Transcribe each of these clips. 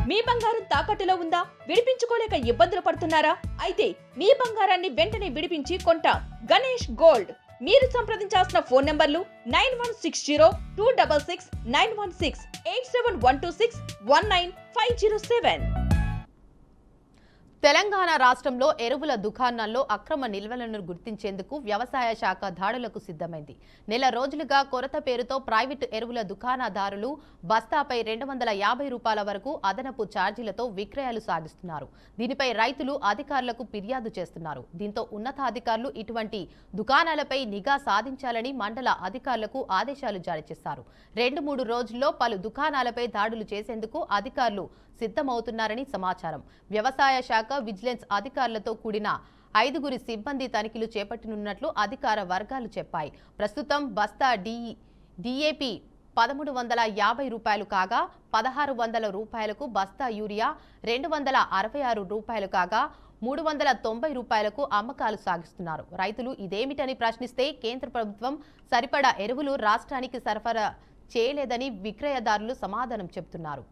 మీ బంగారం తాకట్టులో ఉందా? విడిపించుకోలేక ఇబ్బందులు పడుతున్నారా? అయితే మీ బంగారాన్ని వెంటనే విడిపించి కొంటాం. గణేష్ గోల్డ్. మీరు సంప్రదించాల్సిన ఫోన్ నంబర్లు 9160-266-916, 8712619507. తెలంగాణ రాష్ట్రంలో ఎరువుల దుకాణాల్లో అక్రమ నిల్వలను గుర్తించేందుకు వ్యవసాయ శాఖ దాడులకు సిద్ధమైంది. నెల రోజులుగా కొరత పేరుతో ప్రైవేటు ఎరువుల దుకాణదారులు బస్తాపై 250 రూపాయల వరకు అదనపు ఛార్జీలతో విక్రయాలు సాగిస్తున్నారు. దీనిపై రైతులు అధికారులకు ఫిర్యాదు చేస్తున్నారు. దీంతో ఉన్నతాధికారులు ఇటువంటి దుకాణాలపై నిఘా సాధించాలని మండల అధికారులకు ఆదేశాలు జారీ చేశారు. 2-3 రోజుల్లో పలు దుకాణాలపై దాడులు చేసేందుకు అధికారులు సిద్ధమవుతున్నారని సమాచారం. వ్యవసాయ శాఖ విజిలెన్స్ అధికారులతో కూడిన 5 సిబ్బంది తనిఖీలు చేపట్టనున్నట్లు అధికార వర్గాలు చెప్పాయి. ప్రస్తుతం బస్తా డిఏపి 1350 రూపాయలు కాగా 1600 రూపాయలకు బస్తా యూరియా 266 రూపాయలు కాగా 390 రూపాయలకు అమ్మకాలు సాగిస్తున్నారు. రైతులు ఇదేమిటని ప్రశ్నిస్తే కేంద్ర ప్రభుత్వం సరిపడా ఎరువులు రాష్ట్రానికి సరఫరా చేయలేదని విక్రయదారులు సమాధానం చెబుతున్నారు.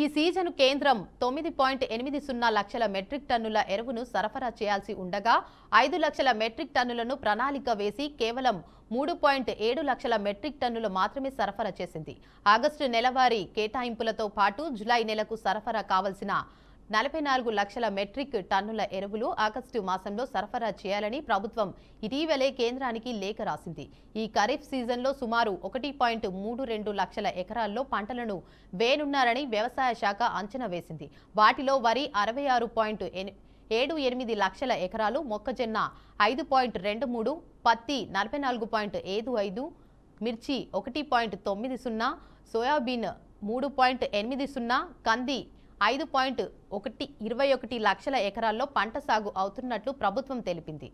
ఈ సీజన్ కేంద్రం 9.80 లక్షల మెట్రిక్ టన్నుల ఎరువును సరఫరా చేయాల్సి ఉండగా 5 లక్షల మెట్రిక్ టన్నులను ప్రణాళిక వేసి కేవలం 3.7 లక్షల మెట్రిక్ టన్నులు మాత్రమే సరఫరా చేసింది. ఆగస్టు నెలవారీ కేటాయింపులతో పాటు జులై నెలకు సరఫరా కావాల్సిన 44 లక్షల మెట్రిక్ టన్నుల ఎరువులు ఆగస్టు మాసంలో సరఫరా చేయాలని ప్రభుత్వం ఇటీవలే కేంద్రానికి లేఖ రాసింది. ఈ ఖరీఫ్ సీజన్లో సుమారు 1.32 లక్షల ఎకరాల్లో పంటలను వేనున్నారని వ్యవసాయ శాఖ అంచనా వేసింది. వాటిలో వరి 66.78 లక్షల ఎకరాలు, మొక్కజొన్న 5.23, పత్తి 44.55, మిర్చి 1.90, సోయాబీన్ 3.80, కంది 5.21 లక్షల ఎకరాల్లో పంట సాగు అవుతున్నట్లు ప్రభుత్వం తెలిపింది.